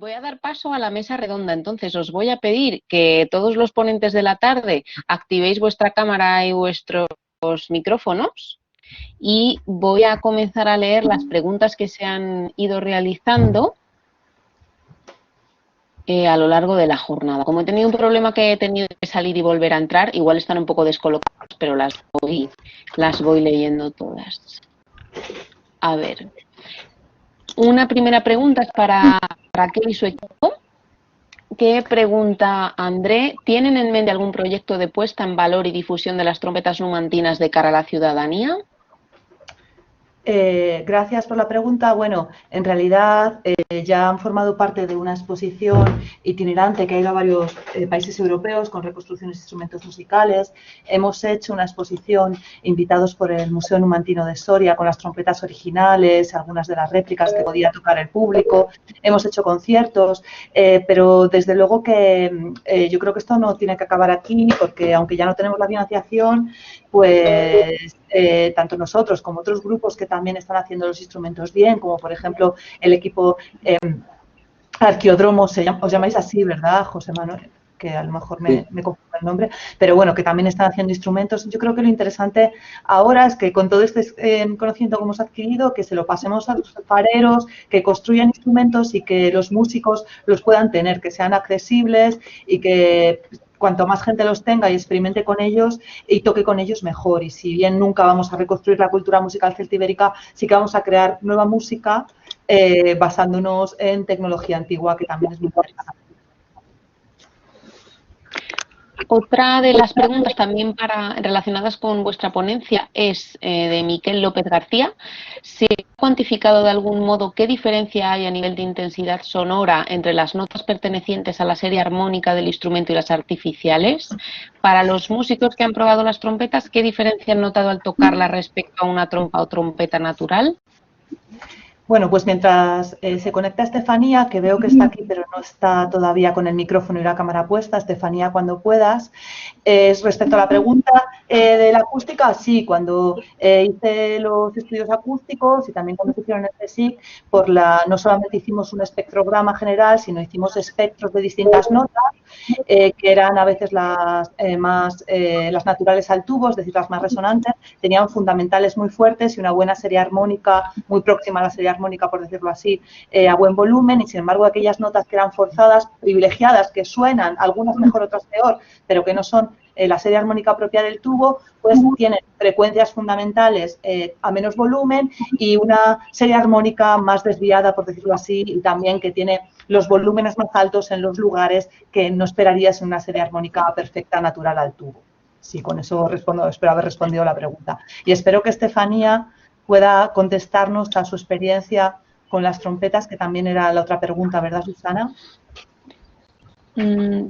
Voy a dar paso a la mesa redonda, entonces os voy a pedir que todos los ponentes de la tarde activéis vuestra cámara y vuestros micrófonos y voy a comenzar a leer las preguntas que se han ido realizando a lo largo de la jornada. Como he tenido un problema que he tenido que salir y volver a entrar, igual están un poco descolocadas, pero las voy leyendo todas. A ver, una primera pregunta es para Raquel y su equipo. ¿Qué pregunta André? ¿Tienen en mente algún proyecto de puesta en valor y difusión de las trompetas numantinas de cara a la ciudadanía? Gracias por la pregunta. Bueno, en realidad ya han formado parte de una exposición itinerante que ha ido a varios países europeos con reconstrucciones de instrumentos musicales. Hemos hecho una exposición invitados por el Museo Numantino de Soria con las trompetas originales, algunas de las réplicas que podía tocar el público. Hemos hecho conciertos, pero desde luego que yo creo que esto no tiene que acabar aquí porque aunque ya no tenemos la financiación, pues tanto nosotros como otros grupos que también están haciendo los instrumentos bien, como por ejemplo el equipo Arqueódromo, os llamáis así, ¿verdad, José Manuel? Que a lo mejor me confundo el nombre, pero bueno, que también están haciendo instrumentos. Yo creo que lo interesante ahora es que con todo este conocimiento que hemos adquirido, que se lo pasemos a los alfareros, que construyan instrumentos y que los músicos los puedan tener, que sean accesibles y que cuanto más gente los tenga y experimente con ellos y toque con ellos, mejor. Y si bien nunca vamos a reconstruir la cultura musical celtibérica, sí que vamos a crear nueva música basándonos en tecnología antigua, que también es muy interesante. Otra de las preguntas también relacionadas con vuestra ponencia es de Miquel López García. ¿Se ha cuantificado de algún modo qué diferencia hay a nivel de intensidad sonora entre las notas pertenecientes a la serie armónica del instrumento y las artificiales? Para los músicos que han probado las trompetas, ¿qué diferencia han notado al tocarlas respecto a una trompa o trompeta natural? Bueno, pues mientras se conecta Estefanía, que veo que está aquí, pero no está todavía con el micrófono y la cámara puesta. Estefanía, cuando puedas. Respecto a la pregunta de la acústica, sí, cuando hice los estudios acústicos y también cuando se hicieron el CSIC, no solamente hicimos un espectrograma general, sino hicimos espectros de distintas notas, que eran a veces las naturales al tubo, es decir, las más resonantes, tenían fundamentales muy fuertes y una buena serie armónica, muy próxima a la serie armónica, por decirlo así, a buen volumen, y sin embargo aquellas notas que eran forzadas, privilegiadas, que suenan, algunas mejor, otras peor, pero que no son la serie armónica propia del tubo, pues tienen frecuencias fundamentales a menos volumen y una serie armónica más desviada, por decirlo así, y también que tiene los volúmenes más altos en los lugares que no esperarías en una serie armónica perfecta, natural al tubo. Sí, con eso espero haber respondido a la pregunta. Y espero que Estefanía pueda contestarnos a su experiencia con las trompetas, que también era la otra pregunta, ¿verdad, Susana?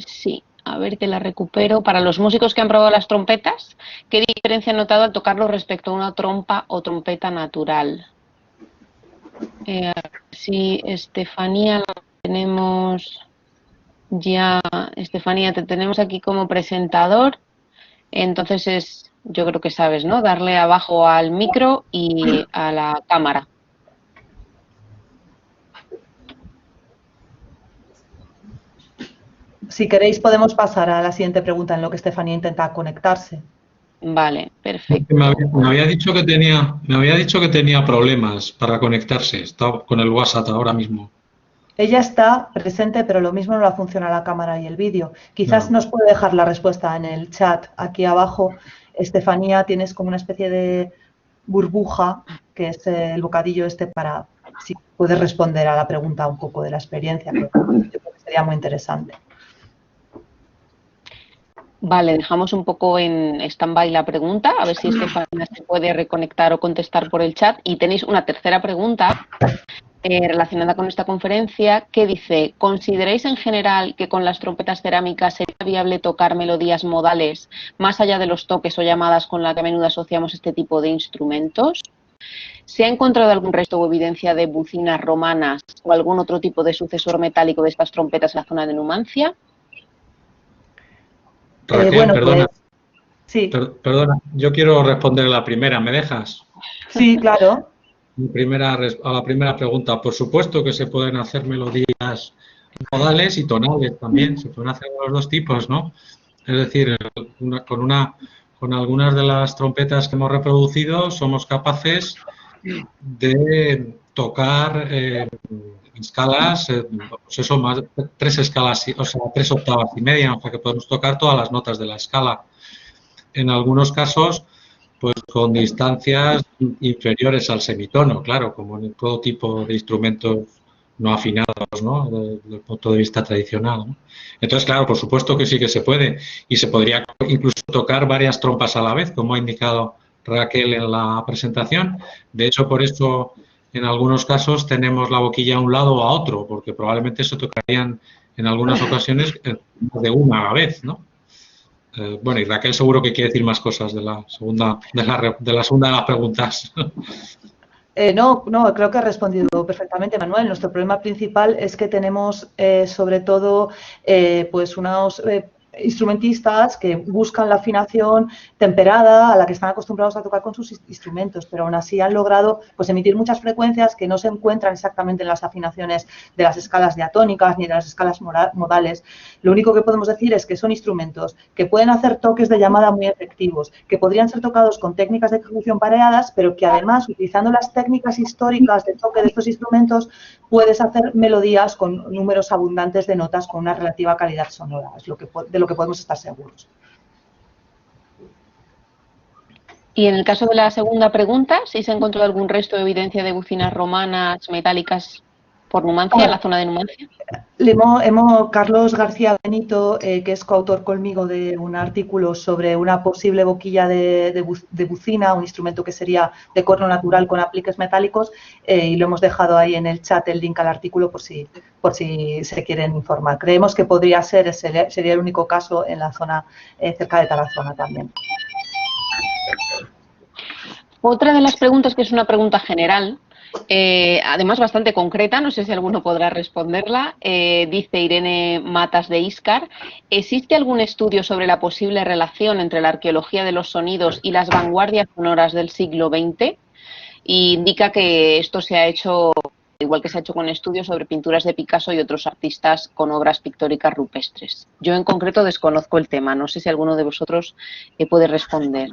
Sí, a ver que la recupero. Para los músicos que han probado las trompetas, ¿qué diferencia han notado al tocarlo respecto a una trompa o trompeta natural? Sí, Estefanía, la tenemos ya. Estefanía, te tenemos aquí como presentador. Entonces yo creo que sabes, ¿no? Darle abajo al micro y a la cámara. Si queréis podemos pasar a la siguiente pregunta en lo que Estefanía intenta conectarse. Vale, perfecto. Me había dicho que tenía problemas para conectarse. Está con el WhatsApp ahora mismo. Ella está presente, pero lo mismo no le funciona la cámara y el vídeo. Quizás nos puede dejar la respuesta en el chat aquí abajo. Estefanía, tienes como una especie de burbuja, que es el bocadillo para si puedes responder a la pregunta un poco de la experiencia, que yo creo que sería muy interesante. Vale, dejamos un poco en stand-by la pregunta, a ver si Estefanía se puede reconectar o contestar por el chat. Y tenéis una tercera pregunta relacionada con esta conferencia que dice: ¿consideráis en general que con las trompetas cerámicas sería viable tocar melodías modales más allá de los toques o llamadas con las que a menudo asociamos este tipo de instrumentos? ¿Se ha encontrado algún resto o evidencia de bucinas romanas o algún otro tipo de sucesor metálico de estas trompetas en la zona de Numancia? Raquel, bueno, perdona. pues, sí. Perdona, yo quiero responder a la primera, ¿me dejas? Sí, claro. A la primera pregunta, por supuesto que se pueden hacer melodías modales y tonales también, se pueden hacer los dos tipos, ¿no? Es decir, con algunas de las trompetas que hemos reproducido somos capaces de tocar escalas, pues eso, más 3 escalas, o sea, 3 octavas y media, o sea que podemos tocar todas las notas de la escala. En algunos casos, pues con distancias inferiores al semitono, claro, como en todo tipo de instrumentos no afinados, ¿no? Desde el punto de vista tradicional, ¿no? Entonces, claro, por supuesto que sí que se puede y se podría incluso tocar varias trompas a la vez, como ha indicado Raquel en la presentación. De hecho, por eso en algunos casos tenemos la boquilla a un lado o a otro, porque probablemente se tocarían en algunas ocasiones de una a la vez, ¿no? Bueno, y Raquel seguro que quiere decir más cosas de la segunda de las preguntas. No, creo que ha respondido perfectamente, Manuel. Nuestro problema principal es que tenemos, sobre todo, pues unos instrumentistas que buscan la afinación temperada a la que están acostumbrados a tocar con sus instrumentos, pero aún así han logrado pues emitir muchas frecuencias que no se encuentran exactamente en las afinaciones de las escalas diatónicas ni de las escalas modales. Lo único que podemos decir es que son instrumentos que pueden hacer toques de llamada muy efectivos, que podrían ser tocados con técnicas de ejecución pareadas, pero que además, utilizando las técnicas históricas de toque de estos instrumentos, puedes hacer melodías con números abundantes de notas con una relativa calidad sonora. Es de lo que podemos estar seguros. Y en el caso de la segunda pregunta, ¿si se ha encontrado algún resto de evidencia de bucinas romanas metálicas por Numancia, en la zona de Numancia? Carlos García Benito, que es coautor conmigo de un artículo sobre una posible boquilla de bucina, un instrumento que sería de corno natural con apliques metálicos, y lo hemos dejado ahí en el chat el link al artículo por si se quieren informar. Creemos que podría ser, sería el único caso en la zona cerca de Tarazona también. Otra de las preguntas, que es una pregunta general, además bastante concreta, no sé si alguno podrá responderla, dice Irene Matas de Íscar: ¿existe algún estudio sobre la posible relación entre la arqueología de los sonidos y las vanguardias sonoras del siglo XX? Y indica que esto se ha hecho, igual que se ha hecho con estudios sobre pinturas de Picasso y otros artistas con obras pictóricas rupestres. Yo en concreto desconozco el tema, no sé si alguno de vosotros puede responder.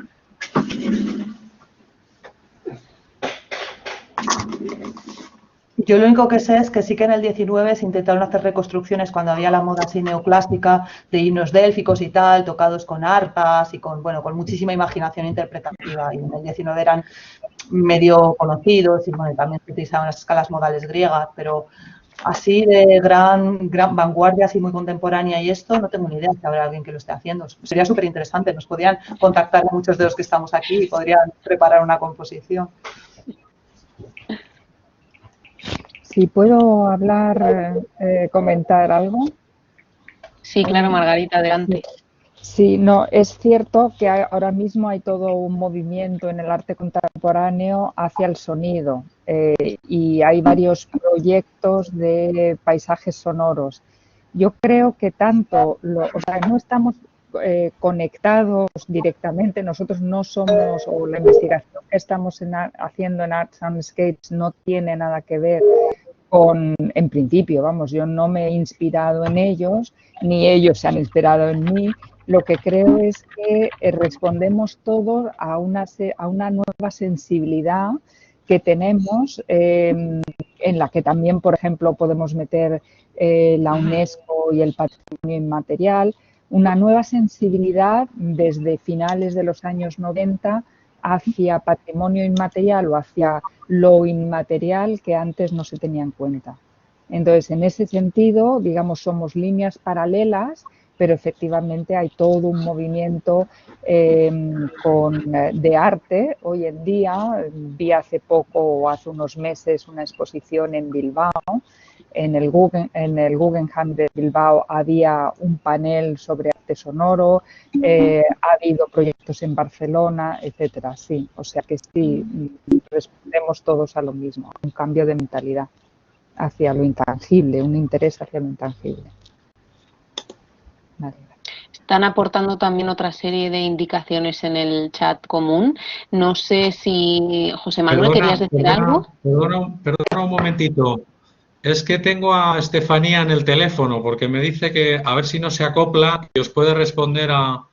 Yo lo único que sé es que sí que en el 19 se intentaron hacer reconstrucciones cuando había la moda así neoclásica de himnos délficos y tal, tocados con arpas y con muchísima imaginación interpretativa. Y en el 19 eran medio conocidos y también se utilizaban las escalas modales griegas, pero así de gran vanguardia, así muy contemporánea y esto, no tengo ni idea si habrá alguien que lo esté haciendo. Sería súper interesante, nos podrían contactar a muchos de los que estamos aquí y podrían preparar una composición. Si puedo hablar, comentar algo. Sí, claro, Margarita, adelante. Sí, no, es cierto que ahora mismo hay todo un movimiento en el arte contemporáneo hacia el sonido y hay varios proyectos de paisajes sonoros. Yo creo que no estamos conectados directamente, nosotros no somos, o la investigación que estamos haciendo en Art Soundscapes no tiene nada que ver en principio, vamos, yo no me he inspirado en ellos, ni ellos se han inspirado en mí. Lo que creo es que respondemos todos a una nueva sensibilidad que tenemos, en la que también, por ejemplo, podemos meter la UNESCO y el patrimonio inmaterial, una nueva sensibilidad desde finales de los años 90 hacia patrimonio inmaterial o hacia lo inmaterial que antes no se tenía en cuenta. Entonces, en ese sentido, digamos, somos líneas paralelas, pero efectivamente hay todo un movimiento de arte hoy en día. Vi hace poco o hace unos meses una exposición en Bilbao. En el Guggenheim de Bilbao había un panel sobre arte sonoro, ha habido proyectos en Barcelona, etcétera. Sí, o sea que sí, respondemos todos a lo mismo, un cambio de mentalidad hacia lo intangible, un interés hacia lo intangible. Vale. Están aportando también otra serie de indicaciones en el chat común. No sé si, José Manuel, ¿querías decir algo? Perdona un momentito. Es que tengo a Estefanía en el teléfono porque me dice que a ver si no se acopla, que os puede responder a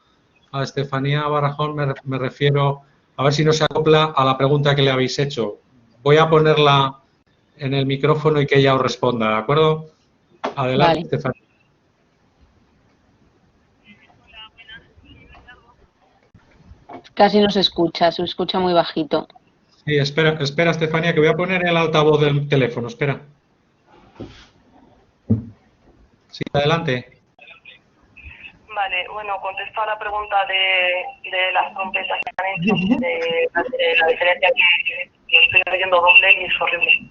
Estefanía Barajón, me refiero a ver si no se acopla a la pregunta que le habéis hecho. Voy a ponerla en el micrófono y que ella os responda, ¿de acuerdo? Adelante, Vale. Estefanía. Casi no se escucha muy bajito. Sí, espera, Estefanía, que voy a poner el altavoz del teléfono, espera. Sí, adelante. Vale, bueno, contesto a la pregunta de las trompetas que han hecho, de la diferencia que estoy leyendo doble y es horrible.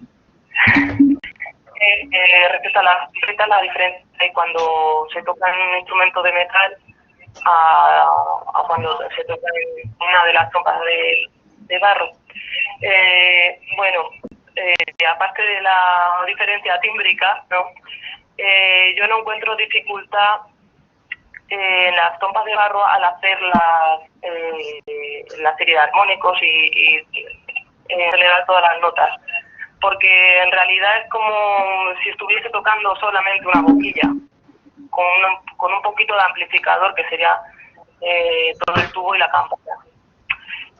Respecto a las trompetas, la diferencia hay cuando se toca en un instrumento de metal a cuando se toca en una de las trompas de barro. Bueno, aparte de la diferencia tímbrica, ¿no? Yo no encuentro dificultad en las trompas de barro al hacer la serie de armónicos y acelerar todas las notas, porque en realidad es como si estuviese tocando solamente una boquilla, con un poquito de amplificador, que sería todo el tubo y la campana.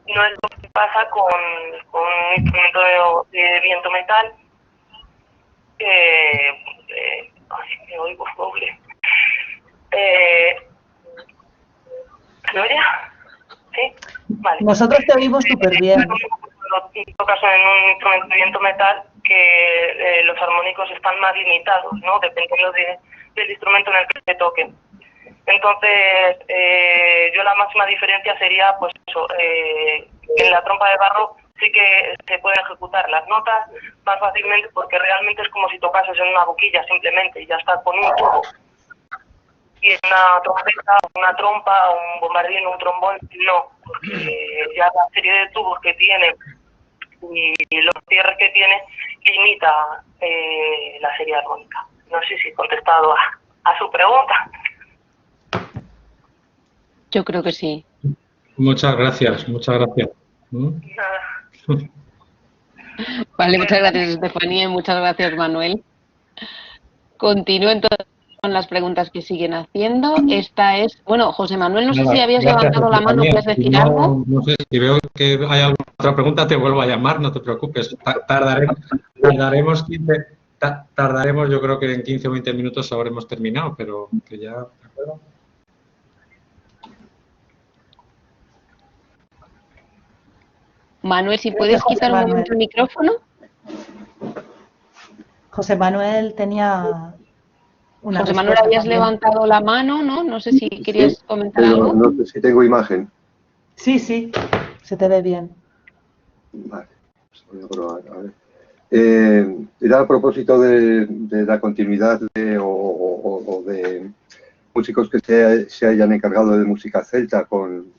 No es lo que pasa con un instrumento de viento metal, ay, me oigo doble. ¿Me oye? ¿Sí? Vale. Nosotros te oímos súper bien. En tocas en un instrumento de viento metal que los armónicos están más limitados, ¿no? Dependiendo del instrumento en el que se toque. Entonces, yo la máxima diferencia sería, pues eso, en la trompa de barro sí que se pueden ejecutar las notas más fácilmente porque realmente es como si tocases en una boquilla simplemente y ya está, con un tubo. Y en una trompeta, una trompa, un bombardino, un trombón, no, porque ya la serie de tubos que tiene y los cierres que tiene limita la serie armónica. No sé si he contestado a su pregunta. Yo creo que sí. Muchas gracias, muchas gracias. Nada. Vale, muchas gracias, Estefanía, y muchas gracias, Manuel. Continúo entonces con las preguntas que siguen haciendo. Esta es, bueno, José Manuel, no sé si habías levantado la mano, ¿quieres decir algo? No sé, si veo que hay alguna otra pregunta, te vuelvo a llamar, no te preocupes. Tardaremos, yo creo que en 15 o 20 minutos habremos terminado, pero que ya... ¿de acuerdo? Manuel, si puedes quitar un momento el micrófono. José Manuel tenía una José Manuel, respuesta habías también. levantado la mano, ¿no? No sé si querías comentar pero algo. no sé si tengo imagen. Sí, sí, se te ve bien. Vale, pues voy a probar. A ver. Era a propósito de la continuidad o de músicos que se hayan encargado de música celta con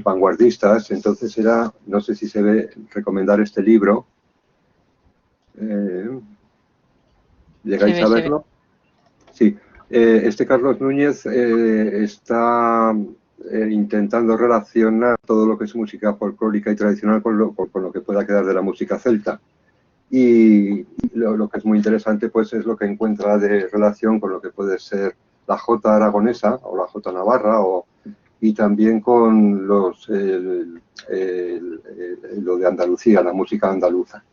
vanguardistas. Entonces era, no sé si se ve, recomendar este libro. ¿Llegáis a verlo? Sí. Este Carlos Núñez está intentando relacionar todo lo que es música folclórica y tradicional con lo que pueda quedar de la música celta. Y lo que es muy interesante pues es lo que encuentra de relación con lo que puede ser la jota aragonesa o la jota navarra y también con lo de Andalucía, la música andaluza.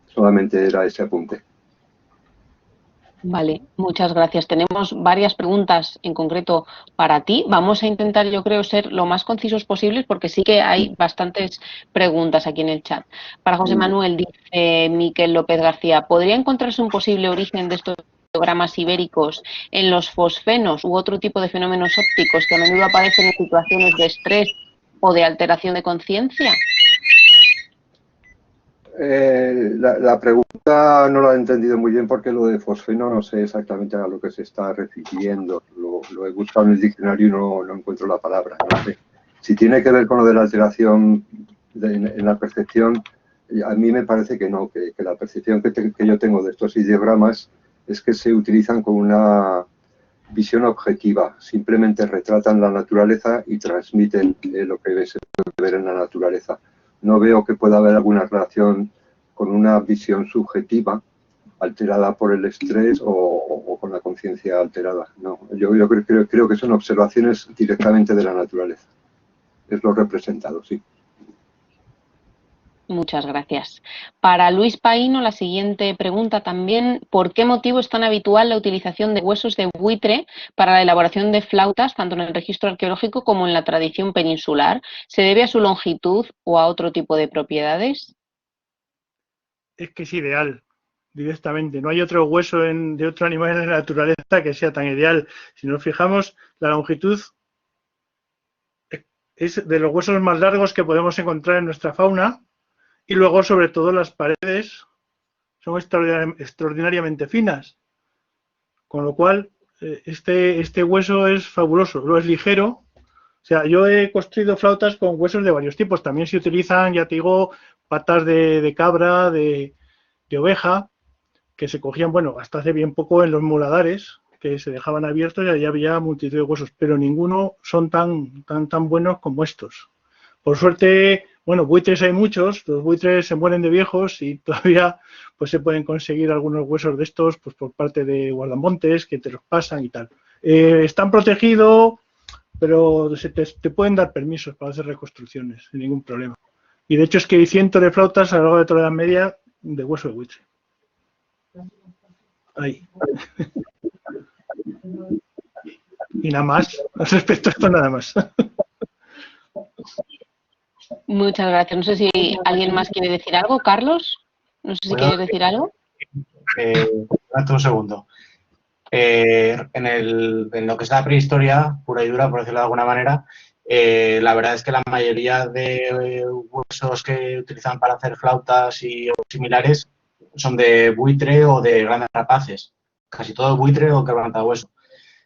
Solamente era ese apunte. Vale, muchas gracias. Tenemos varias preguntas en concreto para ti. Vamos a intentar, yo creo, ser lo más concisos posibles porque sí que hay bastantes preguntas aquí en el chat. Para José Manuel, dice Miquel López García, ¿podría encontrarse un posible origen de estos ideogramas ibéricos en los fosfenos u otro tipo de fenómenos ópticos que a menudo aparecen en situaciones de estrés o de alteración de conciencia? La pregunta no la he entendido muy bien porque lo de fosfeno no sé exactamente a lo que se está refiriendo. Lo he buscado en el diccionario y no encuentro la palabra. No sé. Si tiene que ver con lo de la alteración en la percepción, a mí me parece que no, que la percepción que yo tengo de estos ideogramas es que se utilizan con una visión objetiva. Simplemente retratan la naturaleza y transmiten lo que se puede ver en la naturaleza. No veo que pueda haber alguna relación con una visión subjetiva alterada por el estrés o con la conciencia alterada. No, yo creo que son observaciones directamente de la naturaleza. Es lo representado, sí. Muchas gracias. Para Luis Paíno, la siguiente pregunta también: ¿por qué motivo es tan habitual la utilización de huesos de buitre para la elaboración de flautas, tanto en el registro arqueológico como en la tradición peninsular? ¿Se debe a su longitud o a otro tipo de propiedades? Es que es ideal, directamente. No hay otro hueso de otro animal en la naturaleza que sea tan ideal. Si nos fijamos, la longitud es de los huesos más largos que podemos encontrar en nuestra fauna. Y luego, sobre todo, las paredes son extraordinariamente finas. Con lo cual, este hueso es fabuloso. Lo es ligero. O sea, yo he construido flautas con huesos de varios tipos. También se utilizan, ya te digo, patas de cabra, de oveja, que se cogían, bueno, hasta hace bien poco en los muladares, que se dejaban abiertos y allí había multitud de huesos. Pero ninguno son tan buenos como estos. Por suerte, bueno, buitres hay muchos, los buitres se mueren de viejos y todavía pues se pueden conseguir algunos huesos de estos pues por parte de guardamontes que te los pasan y tal. Están protegidos, pero te pueden dar permisos para hacer reconstrucciones sin ningún problema. Y de hecho es que hay cientos de flautas a lo largo de toda la Edad Media de hueso de buitre. Ahí. Y nada más, respecto a esto nada más. Muchas gracias. No sé si alguien más quiere decir algo. Carlos, no sé si quieres decir algo. Un segundo. En lo que es la prehistoria pura y dura, por decirlo de alguna manera, la verdad es que la mayoría de huesos que utilizan para hacer flautas y similares son de buitre o de grandes rapaces. Casi todo buitre o quebrantahueso,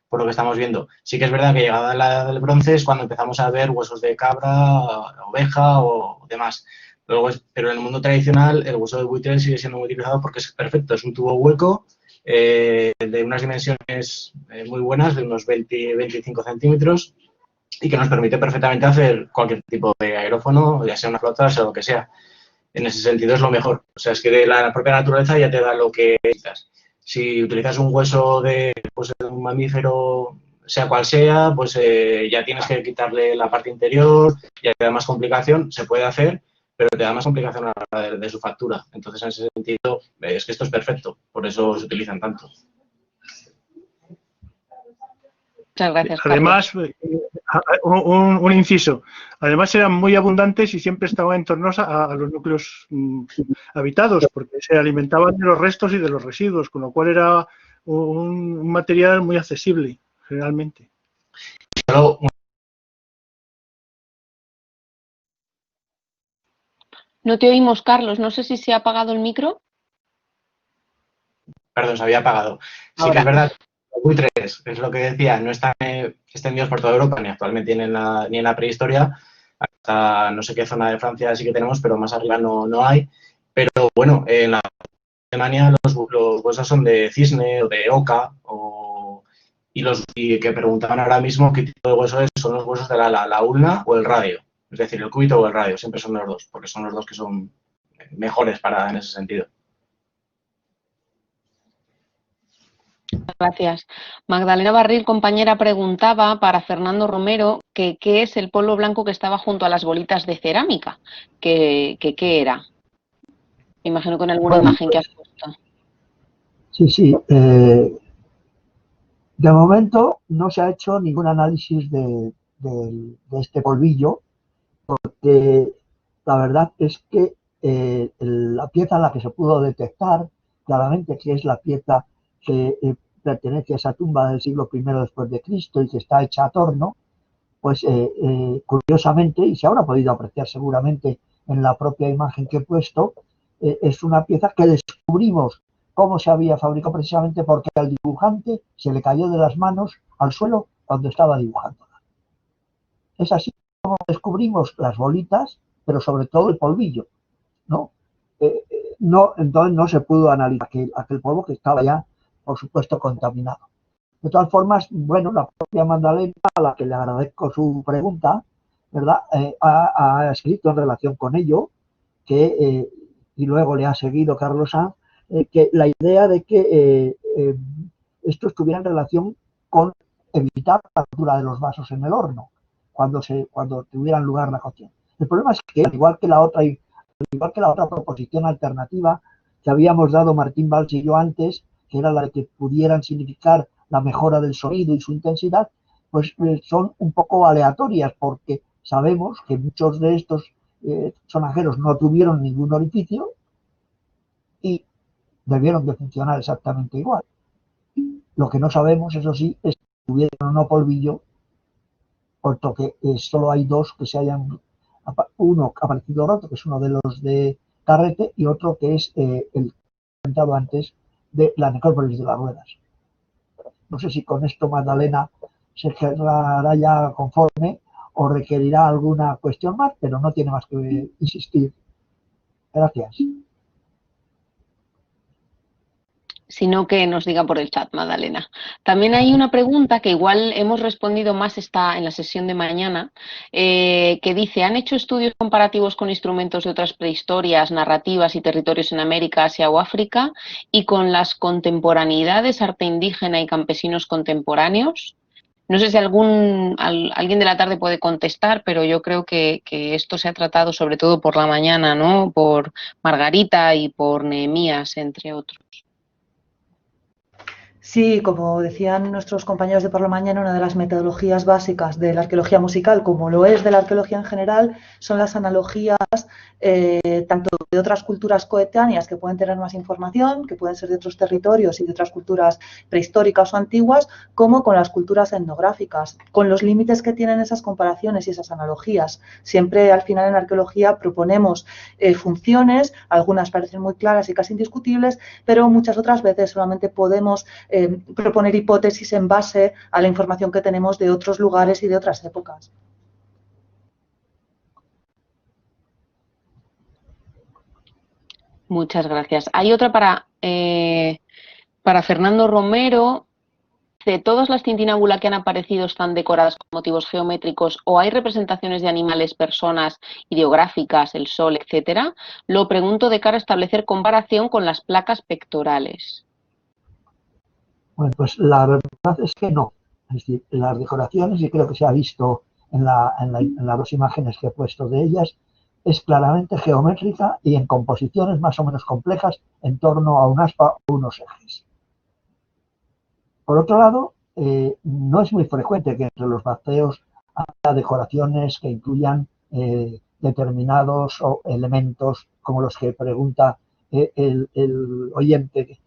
por lo que estamos viendo. Sí que es verdad que llegada la edad del bronce es cuando empezamos a ver huesos de cabra, oveja o demás. Pero en el mundo tradicional el hueso de buitre sigue siendo muy utilizado porque es perfecto, es un tubo hueco de unas dimensiones muy buenas, de unos 20-25 centímetros, y que nos permite perfectamente hacer cualquier tipo de aerófono, ya sea una flauta, sea lo que sea. En ese sentido es lo mejor. O sea, es que la propia naturaleza ya te da lo que necesitas. Si utilizas un hueso de un mamífero, sea cual sea, pues ya tienes que quitarle la parte interior, ya te da más complicación, se puede hacer, pero te da más complicación a la hora de su factura. Entonces, en ese sentido, es que esto es perfecto, por eso se utilizan tanto. Muchas gracias, Además, un inciso. Además eran muy abundantes y siempre estaban en torno a los núcleos habitados, porque se alimentaban de los restos y de los residuos, con lo cual era un material muy accesible, generalmente. No te oímos, Carlos. No sé si se ha apagado el micro. Perdón, se había apagado. Sí Ahora. que es verdad. Los buitres, es lo que decía, no están extendidos por toda Europa, ni actualmente ni en la prehistoria. Hasta no sé qué zona de Francia sí que tenemos, pero más arriba no hay. Pero bueno, en la Alemania los huesos son de cisne o de oca, y que preguntaban ahora mismo qué tipo de hueso es, son los huesos de la ulna o el radio. Es decir, el cúbito o el radio, siempre son los dos, porque son los dos que son mejores en ese sentido. Gracias. Magdalena Barril, compañera, preguntaba para Fernando Romero que qué es el polvo blanco que estaba junto a las bolitas de cerámica. ¿Qué era? Me imagino con alguna imagen que has puesto. Sí. De momento no se ha hecho ningún análisis de este polvillo, porque la verdad es que la pieza a la que se pudo detectar claramente que es la pieza que pertenece a esa tumba del siglo I después de Cristo y que está hecha a torno, pues curiosamente, y se habrá podido apreciar seguramente en la propia imagen que he puesto, es una pieza que descubrimos cómo se había fabricado precisamente porque al dibujante se le cayó de las manos al suelo cuando estaba dibujándola. Es así como descubrimos las bolitas, pero sobre todo el polvillo, ¿no? Entonces no se pudo analizar aquel polvo que estaba ya, por supuesto, contaminado. De todas formas, bueno, la propia Magdalena, a la que le agradezco su pregunta, ¿verdad? Ha escrito en relación con ello, y luego le ha seguido Carlos Sanz, que la idea de que esto estuviera en relación con evitar la rotura de los vasos en el horno cuando tuvieran lugar la cocción. El problema es que, al igual que la otra proposición alternativa que habíamos dado Martín Valls y yo antes, que era la de que pudieran significar la mejora del sonido y su intensidad, pues son un poco aleatorias, porque sabemos que muchos de estos sonajeros no tuvieron ningún orificio y debieron de funcionar exactamente igual. Lo que no sabemos, eso sí, es si tuvieron o no polvillo, puesto que solo hay dos que se hayan, uno ha aparecido roto, que es uno de los de Carrete, y otro que es el que he comentado antes, de la necrópolis de las ruedas. No sé si con esto Magdalena se quedará ya conforme o requerirá alguna cuestión más, pero no tiene más que insistir. Gracias. Sino que nos diga por el chat, Magdalena. También hay una pregunta que igual hemos respondido más en la sesión de mañana, que dice, ¿han hecho estudios comparativos con instrumentos de otras prehistorias, narrativas y territorios en América, Asia o África y con las contemporaneidades, arte indígena y campesinos contemporáneos? No sé si alguien de la tarde puede contestar, pero yo creo que esto se ha tratado sobre todo por la mañana, ¿no? Por Margarita y por Nehemías, entre otros. Sí, como decían nuestros compañeros de por la mañana, una de las metodologías básicas de la arqueología musical, como lo es de la arqueología en general, son las analogías tanto de otras culturas coetáneas que pueden tener más información, que pueden ser de otros territorios y de otras culturas prehistóricas o antiguas, como con las culturas etnográficas, con los límites que tienen esas comparaciones y esas analogías. Siempre al final en arqueología proponemos funciones, algunas parecen muy claras y casi indiscutibles, pero muchas otras veces solamente podemos proponer hipótesis en base a la información que tenemos de otros lugares y de otras épocas. Muchas gracias. Hay otra para Fernando Romero. ¿De todas las tintinábula que han aparecido están decoradas con motivos geométricos o hay representaciones de animales, personas, ideográficas, el sol, etcétera? Lo pregunto de cara a establecer comparación con las placas pectorales. Bueno, pues la verdad es que no. Es decir, las decoraciones, y creo que se ha visto en las dos imágenes que he puesto de ellas, es claramente geométrica y en composiciones más o menos complejas en torno a un aspa o unos ejes. Por otro lado, no es muy frecuente que entre los baceos haya decoraciones que incluyan determinados elementos como los que pregunta el oyente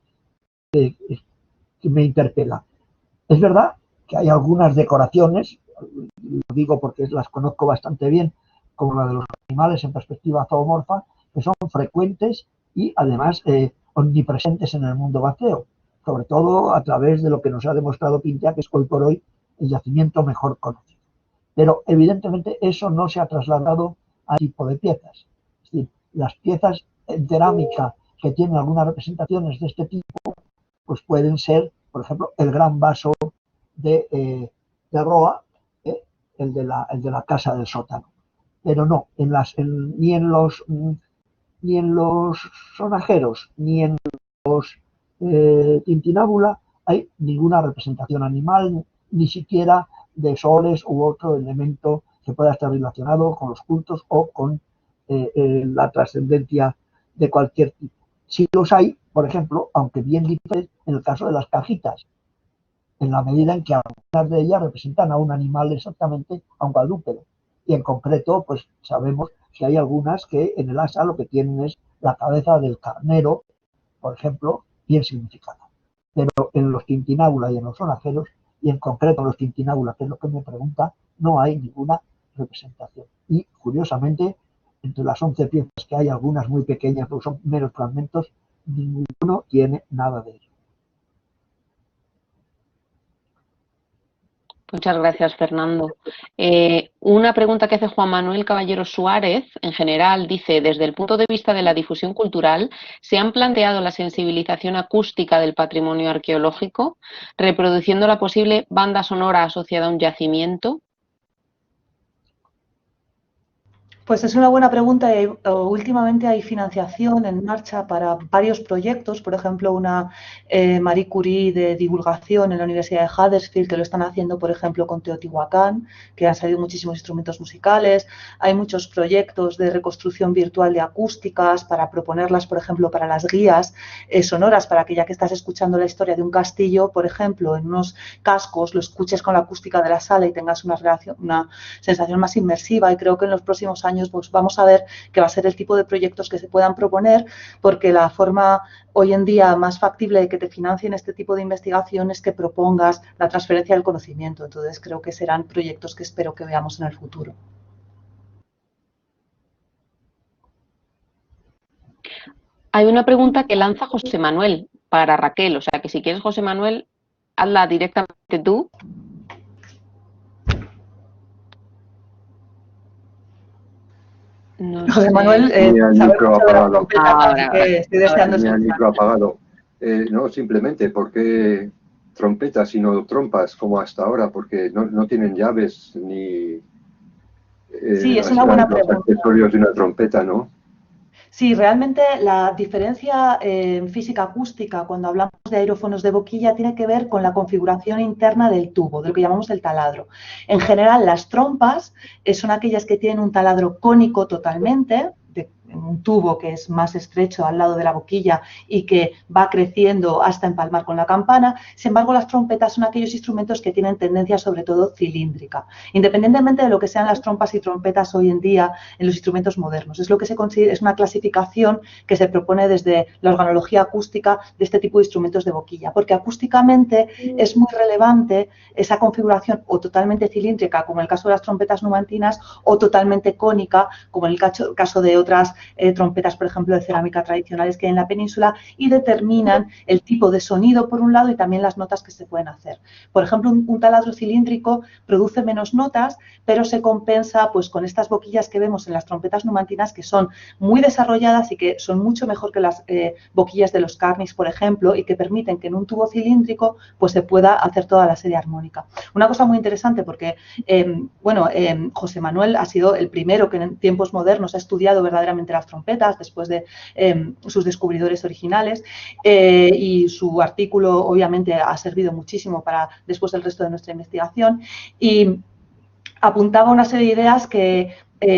que me interpela. Es verdad que hay algunas decoraciones, lo digo porque las conozco bastante bien, como la de los animales en perspectiva zoomorfa, que son frecuentes y además omnipresentes en el mundo vaceo, sobre todo a través de lo que nos ha demostrado Pintea, que es hoy por hoy el yacimiento mejor conocido. Pero evidentemente eso no se ha trasladado al tipo de piezas. Es decir, las piezas en cerámica que tienen algunas representaciones de este tipo, pues pueden ser, por ejemplo, el gran vaso de Roa, el de la casa del sótano. Pero no, ni en los sonajeros, ni en los tintinábula hay ninguna representación animal, ni siquiera de soles u otro elemento que pueda estar relacionado con los cultos o con la trascendencia de cualquier tipo. Si los hay, por ejemplo, aunque bien diferentes, en el caso de las cajitas, en la medida en que algunas de ellas representan a un animal exactamente, a un cuadrúpedo. Y en concreto, pues sabemos que hay algunas que en el asa lo que tienen es la cabeza del carnero, por ejemplo, bien significada. Pero en los tintinábula y en los sonajeros, y en concreto en los tintinábula, que es lo que me pregunta, no hay ninguna representación. Y curiosamente, entre las 11 piezas que hay, algunas muy pequeñas, porque son meros fragmentos, ninguno tiene nada de ello. Muchas gracias, Fernando. Una pregunta que hace Juan Manuel Caballero Suárez, en general, dice, desde el punto de vista de la difusión cultural, ¿se han planteado la sensibilización acústica del patrimonio arqueológico, reproduciendo la posible banda sonora asociada a un yacimiento? Pues es una buena pregunta. Últimamente hay financiación en marcha para varios proyectos, por ejemplo, una Marie Curie de divulgación en la Universidad de Huddersfield, que lo están haciendo, por ejemplo, con Teotihuacán, que han salido muchísimos instrumentos musicales. Hay muchos proyectos de reconstrucción virtual de acústicas para proponerlas, por ejemplo, para las guías sonoras, para que ya que estás escuchando la historia de un castillo, por ejemplo, en unos cascos, lo escuches con la acústica de la sala y tengas una sensación más inmersiva. Y creo que en los próximos años pues vamos a ver que va a ser el tipo de proyectos que se puedan proponer, porque la forma hoy en día más factible de que te financien este tipo de investigación es que propongas la transferencia del conocimiento. Entonces creo que serán proyectos que espero que veamos en el futuro. Hay una pregunta que lanza José Manuel para Raquel, o sea que si quieres, José Manuel, hazla directamente tú. No José sé. Manuel, Tenía el sabe micro mucho de la apagado. trompeta, así que estoy deseando Tenía el escuchar. micro apagado. No, simplemente, ¿por qué trompetas y no trompas como hasta ahora? Porque no tienen llaves ni Sí, es una buena los pregunta. accesorios de una trompeta, ¿no? Sí, realmente la diferencia en física acústica cuando hablamos de aerófonos de boquilla tiene que ver con la configuración interna del tubo, de lo que llamamos el taladro. En general, las trompas son aquellas que tienen un taladro cónico totalmente, un tubo que es más estrecho al lado de la boquilla y que va creciendo hasta empalmar con la campana. Sin embargo, las trompetas son aquellos instrumentos que tienen tendencia sobre todo cilíndrica, independientemente de lo que sean las trompas y trompetas hoy en día en los instrumentos modernos. Es lo que se considera, es una clasificación que se propone desde la organología acústica de este tipo de instrumentos de boquilla, porque acústicamente es muy relevante esa configuración o totalmente cilíndrica, como en el caso de las trompetas numantinas, o totalmente cónica, como en el caso de otras trompetas, por ejemplo, de cerámica tradicionales que hay en la península, y determinan el tipo de sonido, por un lado, y también las notas que se pueden hacer. Por ejemplo, un taladro cilíndrico produce menos notas, pero se compensa pues con estas boquillas que vemos en las trompetas numantinas, que son muy desarrolladas y que son mucho mejor que las boquillas de los Carnis, por ejemplo, y que permiten que en un tubo cilíndrico pues se pueda hacer toda la serie armónica. Una cosa muy interesante porque, José Manuel ha sido el primero que en tiempos modernos ha estudiado verdaderamente las trompetas después de sus descubridores originales, y su artículo obviamente ha servido muchísimo para después el resto de nuestra investigación, y apuntaba una serie de ideas que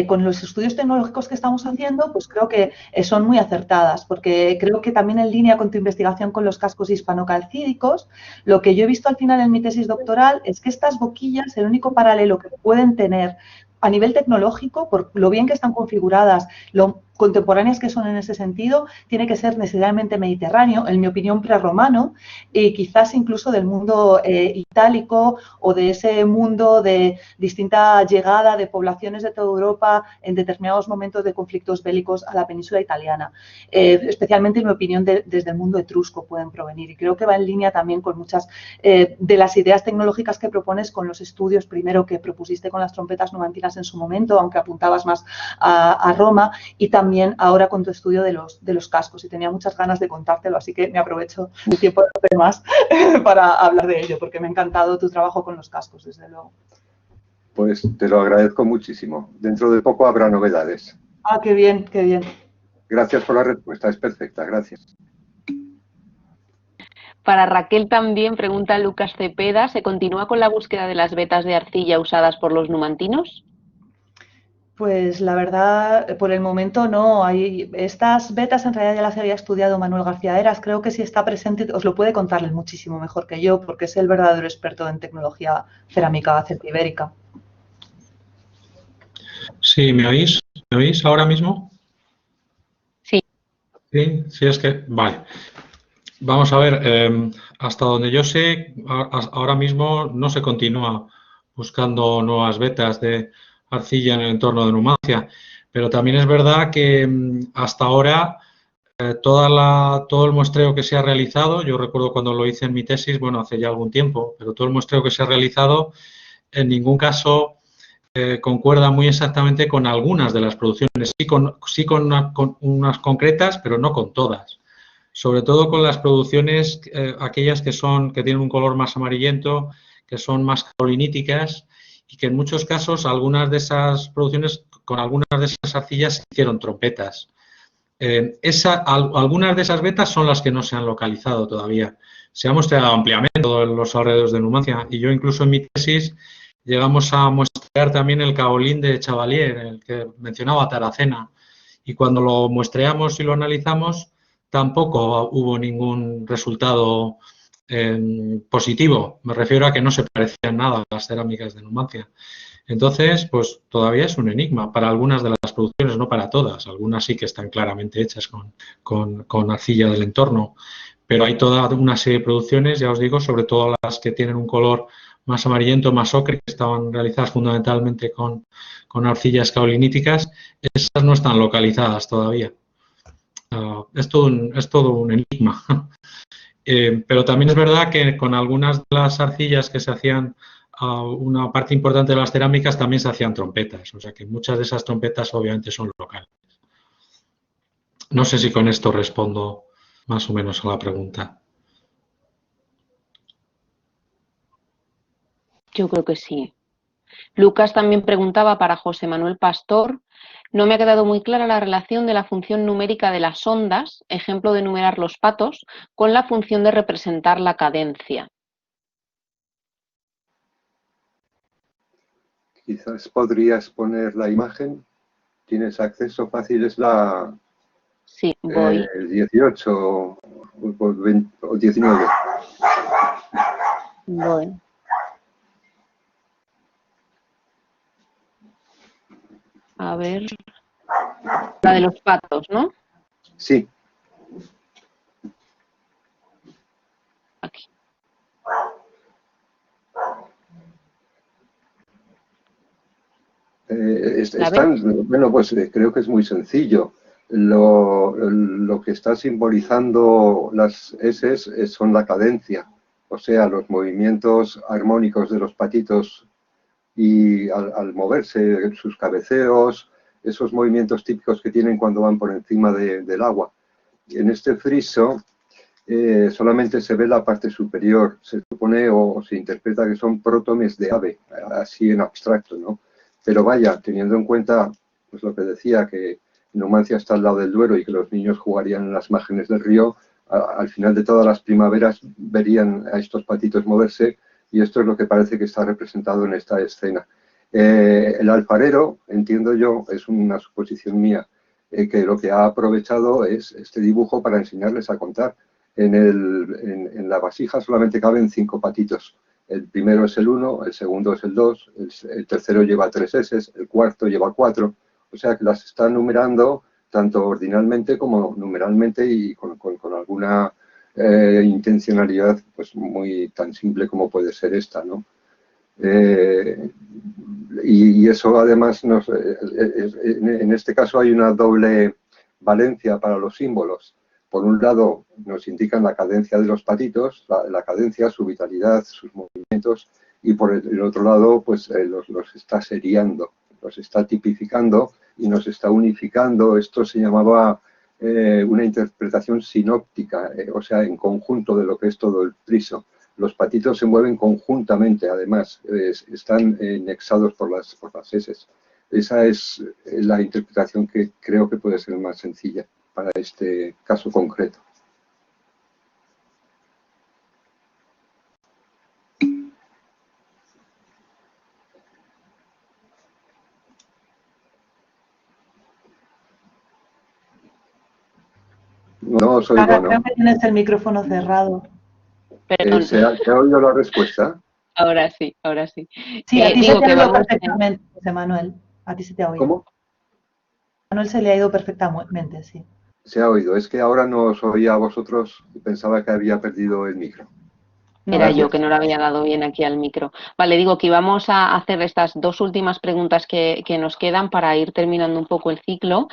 con los estudios tecnológicos que estamos haciendo, pues creo que son muy acertadas, porque creo que también en línea con tu investigación con los cascos hispanocalcídicos, lo que yo he visto al final en mi tesis doctoral es que estas boquillas, el único paralelo que pueden tener a nivel tecnológico, por lo bien que están configuradas, lo contemporáneas que son en ese sentido, tiene que ser necesariamente mediterráneo, en mi opinión prerromano, y quizás incluso del mundo itálico o de ese mundo de distinta llegada de poblaciones de toda Europa en determinados momentos de conflictos bélicos a la península italiana. Especialmente, en mi opinión, desde el mundo etrusco pueden provenir, y creo que va en línea también con muchas de las ideas tecnológicas que propones con los estudios primero que propusiste con las trompetas numantinas en su momento, aunque apuntabas más a Roma, y también ahora con tu estudio de los cascos, y tenía muchas ganas de contártelo, así que me aprovecho el tiempo de los demás para hablar de ello, porque me ha encantado tu trabajo con los cascos, desde luego. Pues te lo agradezco muchísimo. Dentro de poco habrá novedades. Ah, qué bien, qué bien. Gracias por la respuesta, es perfecta, gracias. Para Raquel también pregunta Lucas Cepeda, ¿se continúa con la búsqueda de las vetas de arcilla usadas por los numantinos? Pues la verdad, por el momento no. Estas vetas en realidad ya las había estudiado Manuel García Heras. Creo que si está presente os lo puede contar él muchísimo mejor que yo, porque es el verdadero experto en tecnología cerámica celtibérica. Sí, ¿me oís? ¿Me oís ahora mismo? Sí. Sí, sí, es que... Vale. Vamos a ver, hasta donde yo sé, ahora mismo no se continúa buscando nuevas vetas de arcilla en el entorno de Numancia, pero también es verdad que hasta ahora todo el muestreo que se ha realizado, yo recuerdo cuando lo hice en mi tesis, bueno, hace ya algún tiempo, pero todo el muestreo que se ha realizado en ningún caso concuerda muy exactamente con algunas de las producciones, sí con unas concretas, pero no con todas. Sobre todo con las producciones, aquellas que tienen un color más amarillento, que son más caoliníticas, y que en muchos casos algunas de esas producciones con algunas de esas arcillas se hicieron trompetas. Algunas de esas vetas son las que no se han localizado todavía. Se ha mostrado ampliamente todos los alrededores de Numancia y yo incluso en mi tesis llegamos a muestrear también el caolín de Chavalier, el que mencionaba Taracena, y cuando lo muestreamos y lo analizamos tampoco hubo ningún resultado positivo. Me refiero a que no se parecían nada a las cerámicas de Numancia. Entonces, pues todavía es un enigma para algunas de las producciones, no para todas. Algunas sí que están claramente hechas con arcilla del entorno, pero hay toda una serie de producciones, ya os digo, sobre todo las que tienen un color más amarillento, más ocre, que estaban realizadas fundamentalmente con arcillas caoliníticas, esas no están localizadas todavía. Es todo un enigma. Pero también es verdad que con algunas de las arcillas que se hacían, una parte importante de las cerámicas también se hacían trompetas, o sea que muchas de esas trompetas obviamente son locales. No sé si con esto respondo más o menos a la pregunta. Yo creo que sí. Lucas también preguntaba para José Manuel Pastor. No me ha quedado muy clara la relación de la función numérica de las ondas, ejemplo de numerar los patos, con la función de representar la cadencia. Quizás podrías poner la imagen. ¿Tienes acceso fácil? Es la Sí, voy. 18 o 19. Voy. A ver. La de los patos, ¿no? Sí. Aquí. Bueno, pues creo que es muy sencillo. Lo que está simbolizando las S son la cadencia, o sea, los movimientos armónicos de los patitos y al moverse, sus cabeceos, esos movimientos típicos que tienen cuando van por encima del agua. En este friso solamente se ve la parte superior, se supone o se interpreta que son prótones de ave, así en abstracto, ¿no? Pero vaya, teniendo en cuenta pues lo que decía, que Numancia está al lado del Duero y que los niños jugarían en las márgenes del río, al final de todas las primaveras verían a estos patitos moverse y esto es lo que parece que está representado en esta escena. El alfarero, entiendo yo, es una suposición mía, que lo que ha aprovechado es este dibujo para enseñarles a contar. En la vasija solamente caben 5 patitos. El primero es el 1, el segundo es el 2, el tercero lleva 3 S, el cuarto lleva 4. O sea que las está numerando tanto ordinalmente como numeralmente y con alguna intencionalidad pues muy tan simple como puede ser esta, ¿no? Y eso además en este caso hay una doble valencia para los símbolos. Por un lado nos indican la cadencia de los patitos, la cadencia, su vitalidad, sus movimientos, y por el otro lado pues los está seriando, los está tipificando y nos está unificando. Esto se llamaba una interpretación sinóptica, o sea, en conjunto de lo que es todo el friso. Los patitos se mueven conjuntamente, además, están nexados por las S. Esa es la interpretación que creo que puede ser más sencilla para este caso concreto. No os oigo, ¿no? Creo que tienes el micrófono cerrado. ¿Se ha oído la respuesta? Ahora sí, ahora sí. Sí, a ti se te ha oído vamos... perfectamente, José Manuel. A ti se te ha oído. ¿Cómo? A Manuel se le ha ido perfectamente, sí. Se ha oído. Es que ahora no os oía a vosotros y pensaba que había perdido el micro. Era yo que no le había dado bien aquí al micro. Vale, digo que íbamos a hacer estas 2 últimas preguntas que nos quedan para ir terminando un poco el ciclo.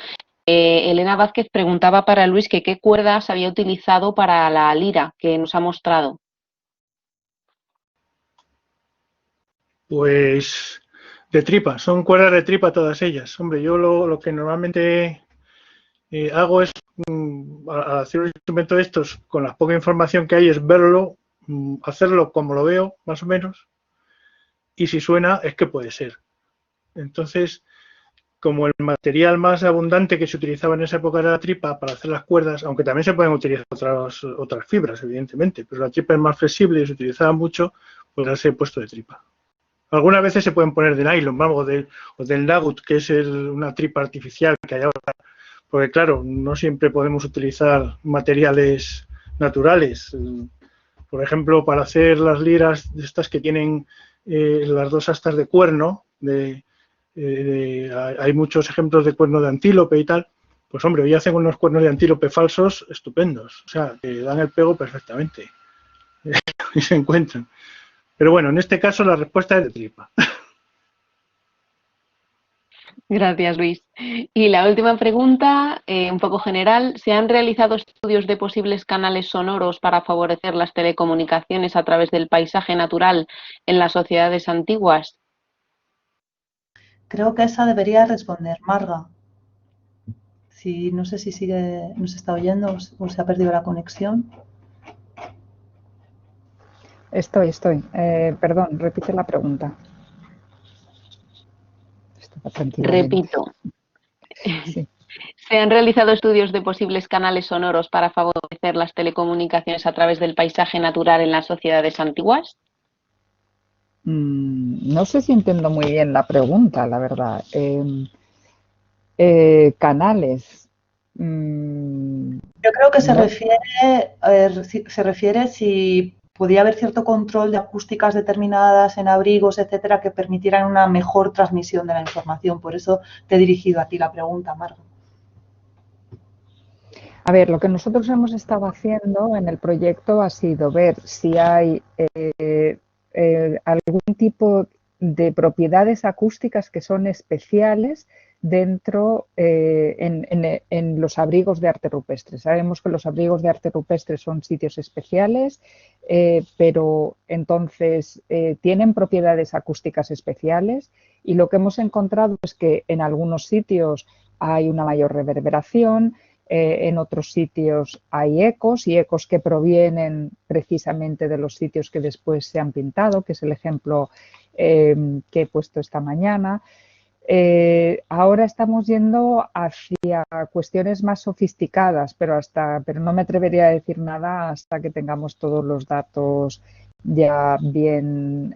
Elena Vázquez preguntaba para Luis que qué cuerdas había utilizado para la lira que nos ha mostrado. Pues de tripa, son cuerdas de tripa todas ellas. Hombre, yo lo que normalmente hago es, al hacer un instrumento de estos, con la poca información que hay, es verlo, hacerlo como lo veo, más o menos, y si suena, es que puede ser. Entonces, como el material más abundante que se utilizaba en esa época era la tripa para hacer las cuerdas, aunque también se pueden utilizar otras fibras, evidentemente, pero la tripa es más flexible y se utilizaba mucho, pues darse puesto de tripa. Algunas veces se pueden poner de nylon, vamos, o del nugget, que es una tripa artificial que hay ahora, porque claro, no siempre podemos utilizar materiales naturales. Por ejemplo, para hacer las liras de estas que tienen las dos astas de cuerno, hay muchos ejemplos de cuerno de antílope y tal, pues hombre, hoy hacen unos cuernos de antílope falsos estupendos, o sea, que dan el pego perfectamente y se encuentran. Pero bueno, en este caso la respuesta es de tripa. Gracias, Luis. Y la última pregunta, un poco general. ¿Se han realizado estudios de posibles canales sonoros para favorecer las telecomunicaciones a través del paisaje natural en las sociedades antiguas? Creo que esa debería responder Marga. No sé si nos está oyendo o se ha perdido la conexión. Estoy. Perdón, repite la pregunta. Repito. Sí. ¿Se han realizado estudios de posibles canales sonoros para favorecer las telecomunicaciones a través del paisaje natural en las sociedades antiguas? No sé si entiendo muy bien la pregunta, la verdad. Canales. Yo creo que se refiere si podía haber cierto control de acústicas determinadas en abrigos, etcétera, que permitieran una mejor transmisión de la información. Por eso te he dirigido a ti la pregunta, Marga. A ver, lo que nosotros hemos estado haciendo en el proyecto ha sido ver si hay algún tipo de propiedades acústicas que son especiales dentro en los abrigos de arte rupestre. Sabemos que los abrigos de arte rupestre son sitios especiales, pero entonces tienen propiedades acústicas especiales, y lo que hemos encontrado es que en algunos sitios hay una mayor reverberación, en otros sitios hay ecos, y ecos que provienen precisamente de los sitios que después se han pintado, que es el ejemplo que he puesto esta mañana. Ahora estamos yendo hacia cuestiones más sofisticadas, pero no me atrevería a decir nada hasta que tengamos todos los datos ya bien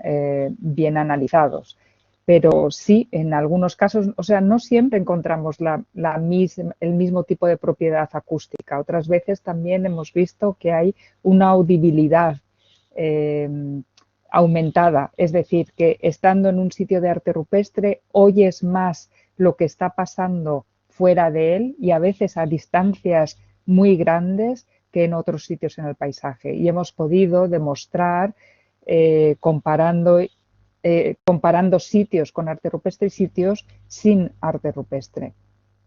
analizados. Pero sí, en algunos casos, o sea, no siempre encontramos el mismo tipo de propiedad acústica. Otras veces también hemos visto que hay una audibilidad aumentada, es decir, que estando en un sitio de arte rupestre oyes más lo que está pasando fuera de él, y a veces a distancias muy grandes, que en otros sitios en el paisaje. Y hemos podido demostrar, comparando sitios con arte rupestre y sitios sin arte rupestre.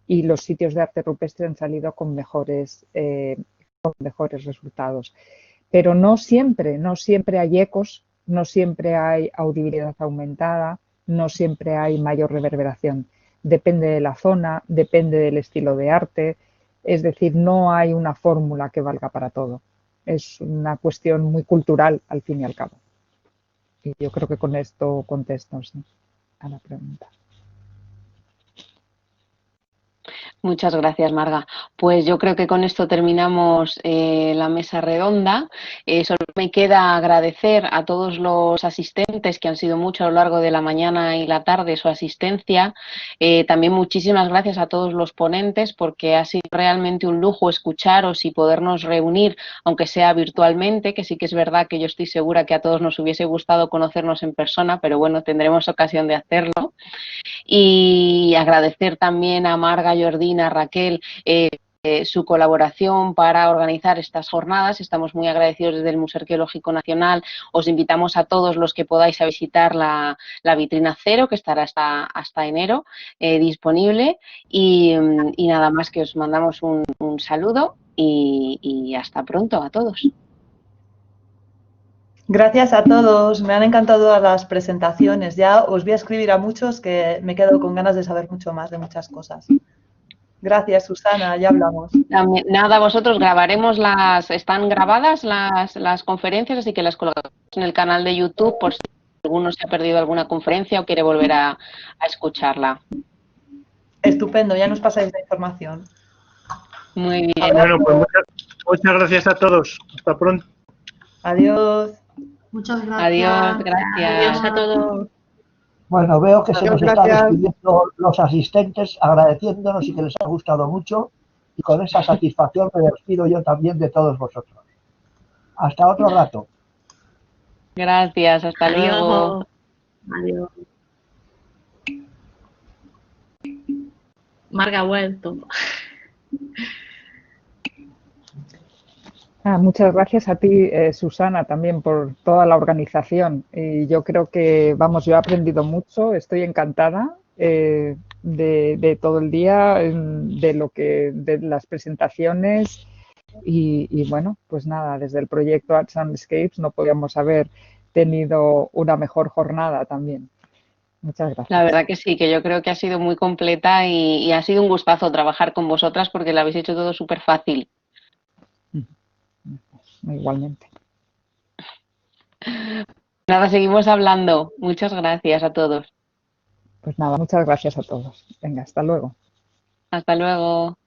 Y los sitios de arte rupestre han salido con mejores resultados. Pero no siempre hay ecos, no siempre hay audibilidad aumentada, no siempre hay mayor reverberación. Depende de la zona, depende del estilo de arte. Es decir, no hay una fórmula que valga para todo. Es una cuestión muy cultural, al fin y al cabo. Y yo creo que con esto contesto, sí, a la pregunta. Muchas gracias, Marga. Pues yo creo que con esto terminamos la mesa redonda. Solo me queda agradecer a todos los asistentes, que han sido muchos a lo largo de la mañana y la tarde, su asistencia. También muchísimas gracias a todos los ponentes, porque ha sido realmente un lujo escucharos y podernos reunir, aunque sea virtualmente, que sí que es verdad que yo estoy segura que a todos nos hubiese gustado conocernos en persona, pero bueno, tendremos ocasión de hacerlo. Y agradecer también a Marga, Jordina, a Raquel, su colaboración para organizar estas jornadas. Estamos muy agradecidos desde el Museo Arqueológico Nacional. Os invitamos a todos los que podáis a visitar la vitrina cero, que estará hasta enero disponible. Y nada más, que os mandamos un saludo y hasta pronto a todos. Gracias a todos, me han encantado todas las presentaciones. Ya os voy a escribir a muchos, que me quedo con ganas de saber mucho más de muchas cosas. Gracias, Susana, ya hablamos. Nada, vosotros grabaremos están grabadas las conferencias, así que las colgamos en el canal de YouTube por si alguno se ha perdido alguna conferencia o quiere volver a escucharla. Estupendo, ya nos pasáis la información. Muy bien. Bueno, pues muchas gracias a todos. Hasta pronto. Adiós. Muchas gracias. Adiós, gracias. Adiós a todos. Bueno, veo que se nos está Gracias. despidiendo los asistentes, agradeciéndonos y que les ha gustado mucho. Y con esa satisfacción me despido yo también de todos vosotros. Hasta otro rato. Gracias, hasta luego. Adiós. Marga ha vuelto. Muchas gracias a ti, Susana, también por toda la organización. Y yo creo que, vamos, yo he aprendido mucho, estoy encantada de todo el día, de las presentaciones y bueno, pues nada, desde el proyecto Art Soundscapes no podíamos haber tenido una mejor jornada también. Muchas gracias. La verdad que sí, que yo creo que ha sido muy completa y ha sido un gustazo trabajar con vosotras porque lo habéis hecho todo súper fácil. Igualmente. Nada, seguimos hablando. Muchas gracias a todos. Pues nada, muchas gracias a todos. Venga, hasta luego. Hasta luego.